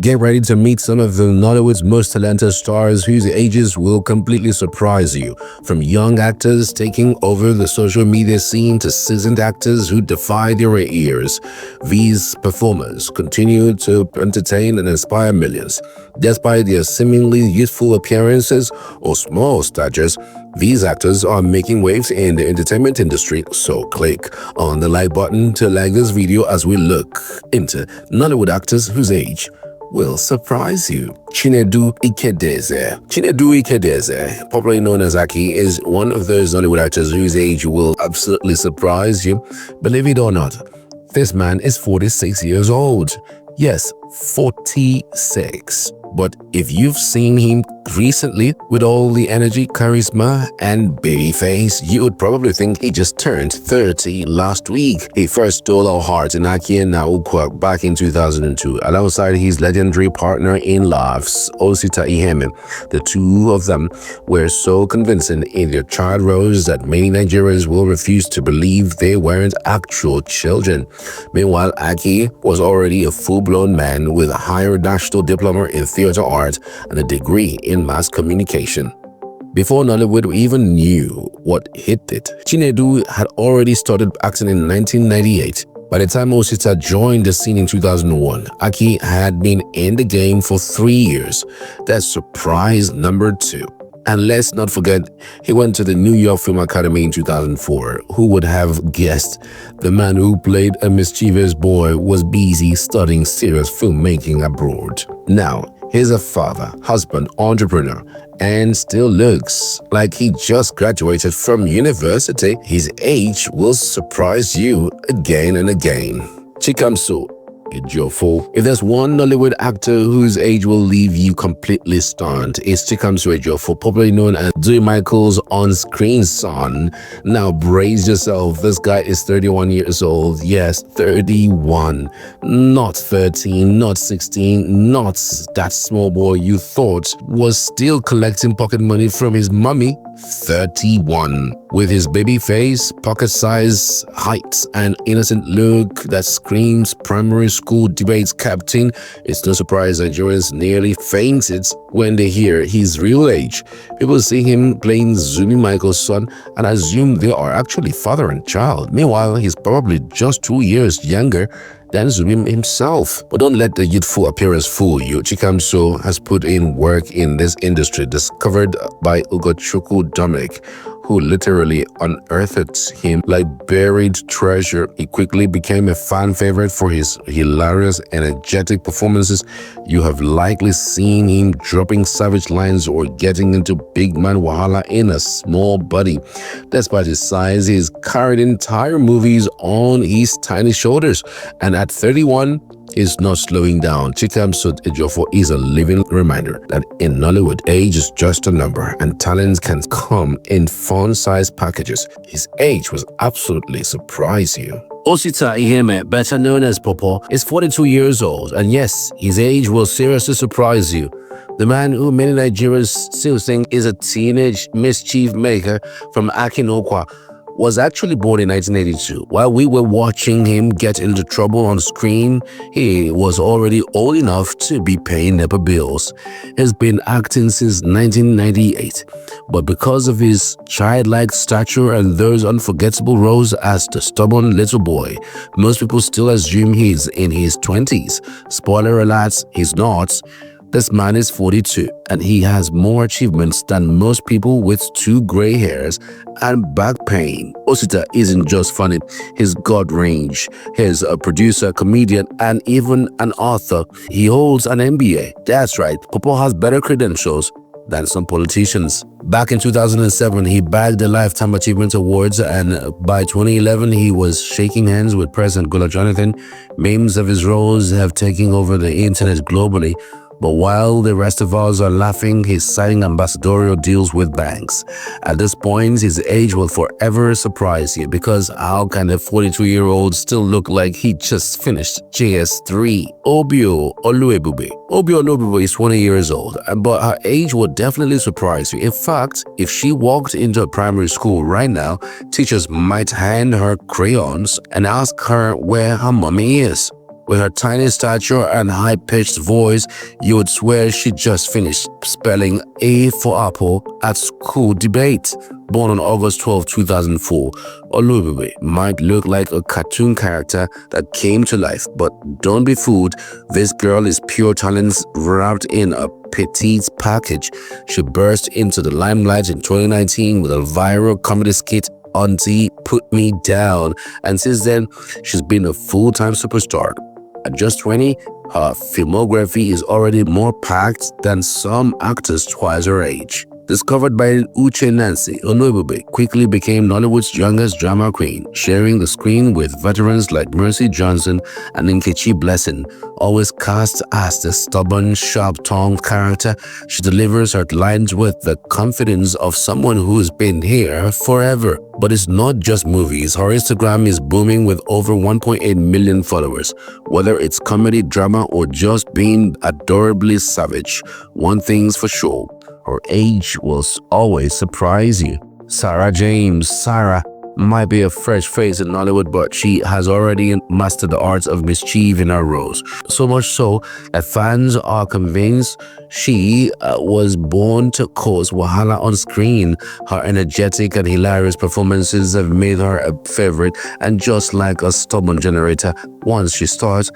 Get ready to meet some of the Nollywood's most talented stars whose ages will completely surprise you. From young actors taking over the social media scene to seasoned actors who defy their ears, these performers continue to entertain and inspire millions. Despite their seemingly youthful appearances or small statures, these actors are making waves in the entertainment industry, so click on the like button to like this video as we look into Nollywood actors whose age will surprise you. Chinedu Ikedeze. Chinedu Ikedeze, popularly known as Aki, is one of those Nollywood actors whose age will absolutely surprise you. Believe it or not, this man is 46 years old. Yes, 46. But if you've seen him recently with all the energy, charisma, and baby face, you would probably think he just turned 30 last week. He first stole our hearts in Aki and Nwaogu back in 2002, alongside his legendary partner in laughs, Osita Iheme. The two of them were so convincing in their child roles that many Nigerians will refuse to believe they weren't actual children. Meanwhile, Aki was already a full-blown man with a higher national diploma in theater art and a degree in mass communication. Before Nollywood even knew what hit it, Chinedu had already started acting in 1998. By the time Osita joined the scene in 2001, Aki had been in the game for 3 years. That's surprise number 2. And let's not forget, he went to the New York Film Academy in 2004. Who would have guessed the man who played a mischievous boy was busy studying serious filmmaking abroad? Now, he's a father, husband, entrepreneur, and still looks like he just graduated from university. His age will surprise you again and again. Chikamso, Ejiofor. If there's one Nollywood actor whose age will leave you completely stunned, it's Chikamso Ejiofor, popularly known as Dewey Michael's on-screen son. Now brace yourself, this guy is 31 years old. Yes, 31. Not 13, not 16, not that small boy you thought was still collecting pocket money from his mommy. 31. With his baby face, pocket size, height, and innocent look that screams primary school debates captain, it's no surprise Nigerians nearly fainted when they hear his real age. People see him playing Dewey Michael's son and assume they are actually father and child. Meanwhile, he's probably just 2 years younger than Dewey himself. But don't let the youthful appearance fool you. Chikamso has put in work in this industry, discovered by Ugochukwu Dominic, who literally unearthed him like buried treasure. He quickly became a fan favorite for his hilarious, energetic performances. You have likely seen him dropping savage lines or getting into big man wahala in a small body. Despite his size, he's carried entire movies on his tiny shoulders, and at 31, is not slowing down. Chikamso Ejiofor is a living reminder that in Nollywood, age is just a number and talents can come in fun-sized packages. His age will absolutely surprise you. Osita Iheme, better known as Popo, is 42 years old, and yes, his age will seriously surprise you. The man who many Nigerians still think is a teenage mischief maker from Akinokwa was actually born in 1982. While we were watching him get into trouble on screen, he was already old enough to be paying NEPA bills. He's been acting since 1998, but because of his childlike stature and those unforgettable roles as the stubborn little boy, most people still assume he's in his 20s. Spoiler alert, he's not. This man is 42 and he has more achievements than most people with 2 gray hairs and back pain. Osita isn't just funny, he's got range. He's a producer, comedian, and even an author. He holds an MBA. That's right, Popo has better credentials than some politicians. Back in 2007, he bagged the Lifetime Achievement Awards, and by 2011, he was shaking hands with President Goodluck Jonathan. Memes of his roles have taken over the internet globally. But while the rest of us are laughing, he's signing ambassadorial deals with banks. At this point, his age will forever surprise you, because how can a 42-year-old still look like he just finished JS3? Obio Oluebube. Obio Oluebube is 20 years old, but her age will definitely surprise you. In fact, if she walked into a primary school right now, teachers might hand her crayons and ask her where her mommy is. With her tiny stature and high-pitched voice, you would swear she just finished spelling A for apple at school debate. Born on August 12, 2004, Oluebube might look like a cartoon character that came to life, but don't be fooled, this girl is pure talent wrapped in a petite package. She burst into the limelight in 2019 with a viral comedy skit, Aunty, Put Me Down, and since then, she's been a full-time superstar. At just 20, her filmography is already more packed than some actors twice her age. Discovered by Uche Nancy, Oluebube quickly became Nollywood's youngest drama queen, sharing the screen with veterans like Mercy Johnson and Nkechi Blessing. Always cast as the stubborn, sharp-tongued character, she delivers her lines with the confidence of someone who's been here forever. But it's not just movies. Her Instagram is booming with over 1.8 million followers. Whether it's comedy, drama, or just being adorably savage, one thing's for sure: her age will always surprise you. Sarah James. Sarah might be a fresh face in Nollywood, but she has already mastered the arts of mischief in her roles. So much so that fans are convinced she was born to cause wahala on screen. Her energetic and hilarious performances have made her a favorite, and just like a stubborn generator, once she starts,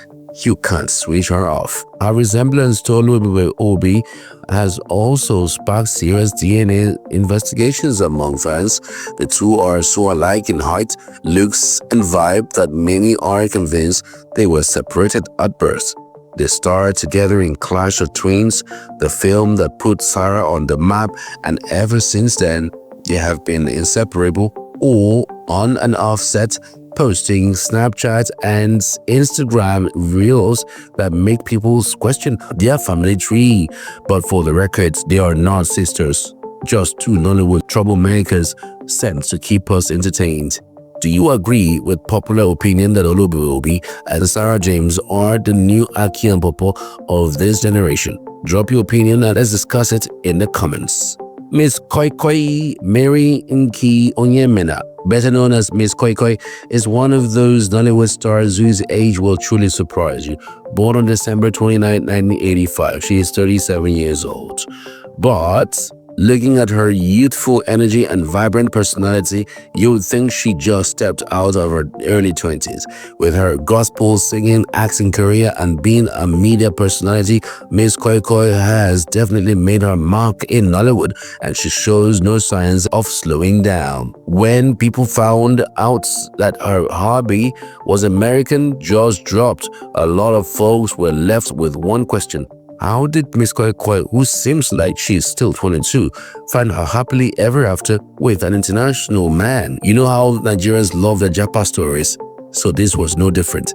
you can't switch her off. Her resemblance to Oluebube Obi has also sparked serious DNA investigations among fans. The two are so alike in height, looks, and vibe that many are convinced they were separated at birth. They starred together in Clash of Twins, the film that put Sarah on the map, and ever since then, they have been inseparable, all on and off set, posting Snapchat and Instagram reels that make people question their family tree. But for the record, they are not sisters, just two Nollywood troublemakers sent to keep us entertained. Do you agree with popular opinion that Oluebube and Sarah James are the new Aki and Popo of this generation? Drop your opinion and let's discuss it in the comments. Miss Koi Koi Mary Nki Onyemena, better known as Miss Koi Koi, is one of those Nollywood stars whose age will truly surprise you. Born on December 29, 1985, she is 37 years old. But looking at her youthful energy and vibrant personality, you would think she just stepped out of her early 20s. With her gospel singing, acting career, and being a media personality, Miss Koi Koi has definitely made her mark in Nollywood, and she shows no signs of slowing down. When people found out that her hobby was American jaws dropped, a lot of folks were left with one question: how did Miss Koi Koi, who seems like she's still 22, find her happily ever after with an international man? You know how Nigerians love their Japa stories, so this was no different.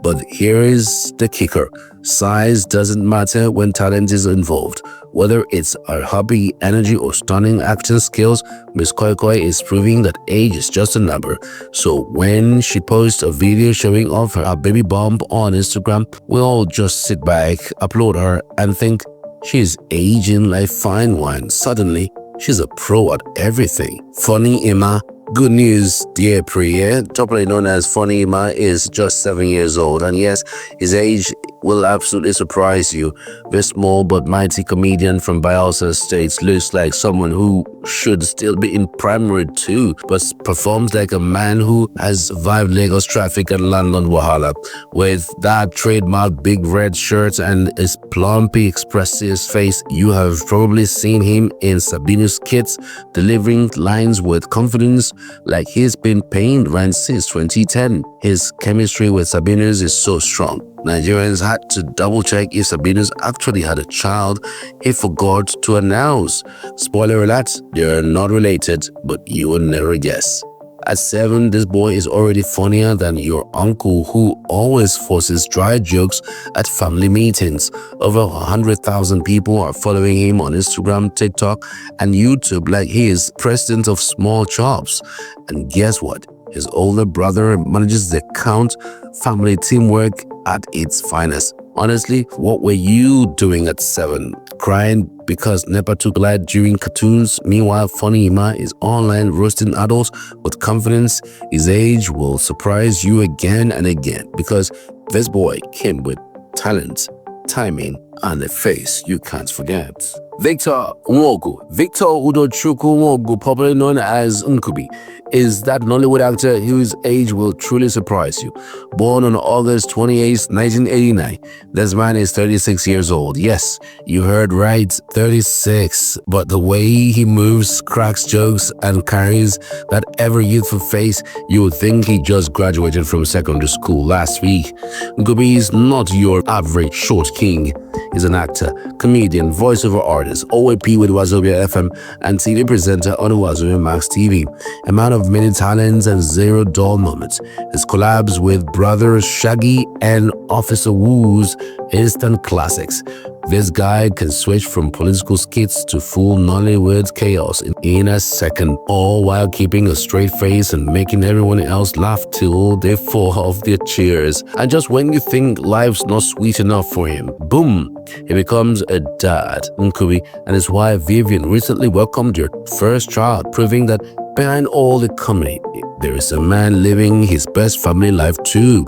But here is the kicker: size doesn't matter when talent is involved. Whether it's her hobby, energy, or stunning acting skills, Miss Koi Koi is proving that age is just a number. So when she posts a video showing off her baby bump on Instagram, we all just sit back, applaud her, and think she's aging like fine wine. Suddenly, she's a pro at everything. Funny Emma. Good news, dear Priya, popularly known as Funny Emma, is just 7 years old, and yes, his age will absolutely surprise you. This small but mighty comedian from Bayelsa State looks like someone who should still be in primary 2, but performs like a man who has survived Lagos traffic and London wahala. With that trademark big red shirt and his plumpy expressive face, you have probably seen him in Sabino's skits, delivering lines with confidence like he's been paying rent since 2010. His chemistry with Sabinus is so strong. Nigerians had to double-check if Sabinus actually had a child he forgot to announce. Spoiler alert, they are not related, but you will never guess. At 7, this boy is already funnier than your uncle who always forces dry jokes at family meetings. Over 100,000 people are following him on Instagram, TikTok, and YouTube like he is president of small chops. And guess what? His older brother manages the account. Family teamwork at its finest. Honestly, what were you doing at 7? Crying because NEPA took light during cartoons? Meanwhile, Funny Emma is online roasting adults with confidence. His age will surprise you again and again because This boy came with talent, timing, and a face you can't forget. Victor Nwaogu, Victor Udochukwu Nwaogu, popularly known as Nkubi, is that Nollywood actor whose age will truly surprise you. Born on August 28, 1989, this man is 36 years old. Yes, you heard right, 36. But the way he moves, cracks jokes, and carries that ever-youthful face, you would think he just graduated from secondary school last week. Nkubi is not your average short king. He's an actor, comedian, voiceover artist, OAP with Wazobia FM, and TV presenter on Wazobia Max TV. A man of many talents and zero dull moments. His collabs with brothers Shaggy and Officer Woo's instant classics. This guy can switch from political skits to full Nollywood chaos in a second, all while keeping a straight face and making everyone else laugh till they fall off their chairs. And just when you think life's not sweet enough for him, boom, he becomes a dad. Nkubi and his wife Vivian recently welcomed their first child, proving that behind all the comedy, there is a man living his best family life too.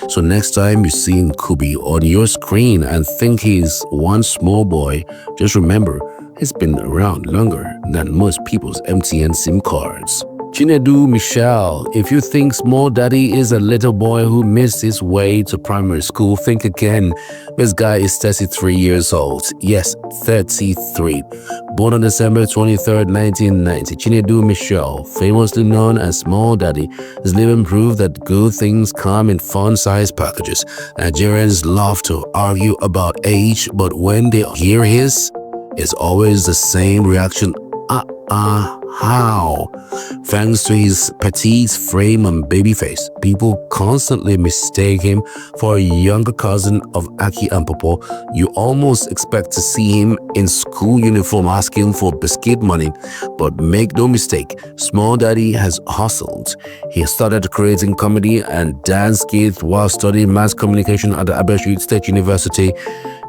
So next time you see Nkubi on your screen and think he's one small boy, just remember, he's been around longer than most people's MTN SIM cards. Chinedu Mitchel, if you think Small Daddy is a little boy who missed his way to primary school, think again. This guy is 33 years old. Yes, 33. Born on December 23rd, 1990, Chinedu Mitchel, famously known as Small Daddy, is living proof that good things come in fun-sized packages. Nigerians love to argue about age, but when they hear his, it's always the same reaction. How? Thanks to his petite frame and baby face, people constantly mistake him for a younger cousin of Aki and Popo. You almost expect to see him in school uniform asking for biscuit money. But make no mistake, Small Daddy has hustled. He started creating comedy and dance skits while studying mass communication at the Obio State University.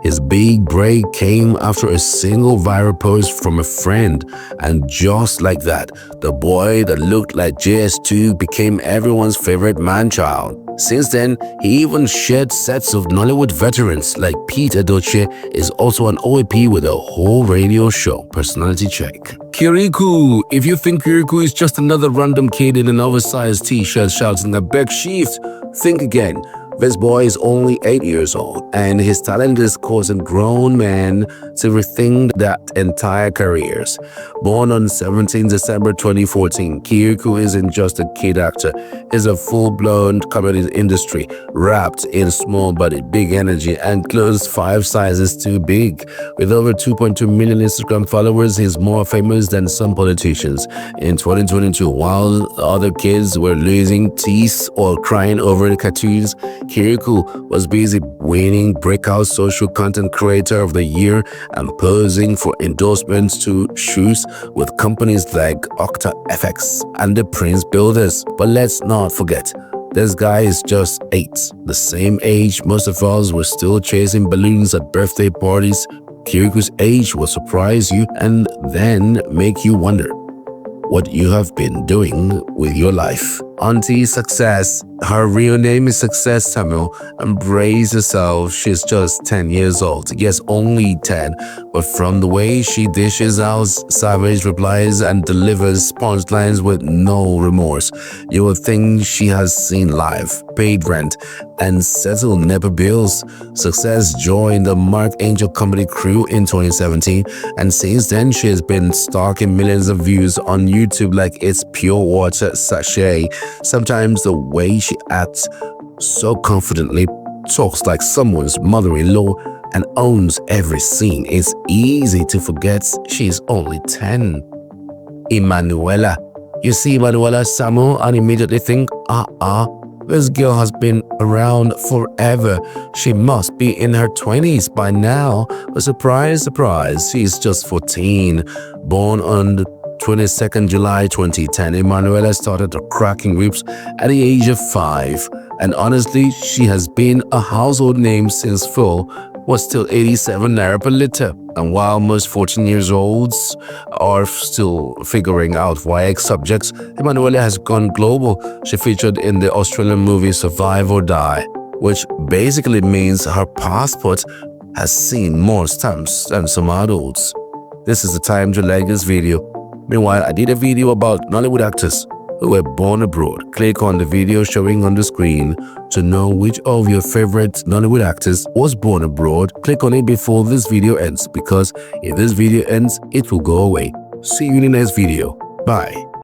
His big break came after a single viral post from a friend, and just like that, the boy that looked like JS2 became everyone's favorite man-child. Since then, he even shared sets of Nollywood veterans like Pete Edochie is also an OAP with a whole radio show. Personality check. Kiriku. If you think Kiriku is just another random kid in an oversized t-shirt shouting a back shift, think again. This boy is only 8 years old, and his talent is causing grown men to rethink their entire careers. Born on 17 December 2014, Kiriku isn't just a kid actor. He's a full-blown comedy industry, wrapped in small body, big energy, and clothes 5 sizes too big. With over 2.2 million Instagram followers, he's more famous than some politicians. In 2022, while other kids were losing teeth or crying over cartoons, Kiriku was busy winning Breakout Social Content Creator of the Year and posing for endorsements to shoes with companies like Octa FX and the Prince Builders. But let's not forget, this guy is just 8, the same age most of us were still chasing balloons at birthday parties. Kiriku's age will surprise you and then make you wonder what you have been doing with your life. Aunty Success. Her real name is Success Samuel, and brace yourself, she's just 10 years old. Yes, only 10, but from the way she dishes out savage replies and delivers punchlines with no remorse, you would think she has seen life, paid rent, and settled NEPA bills. Success joined the Mark Angel comedy crew in 2017, and since then she has been stalking millions of views on YouTube like it's pure water sachet. Sometimes the way she acts so confidently, talks like someone's mother-in-law, and owns every scene, it's easy to forget she's only 10. Emmanuela. You see Emmanuela Samuel and immediately think, this girl has been around forever. She must be in her 20s by now. But surprise, surprise, she's just 14. Born on the 22nd July 2010, Emmanuela started cracking whips at the age of 5. And honestly, she has been a household name since Full was still 87 naira per liter. And while most 14 years olds are still figuring out YX subjects, Emmanuela has gone global. She featured in the Australian movie Survive or Die which basically means her passport has seen more stamps than some adults. This is the time to like this video. Meanwhile, I did a video about Nollywood actors who were born abroad. Click on the video showing on the screen to know which of your favorite Nollywood actors was born abroad. Click on it before this video ends, because if this video ends, it will go away. See you in the next video. Bye.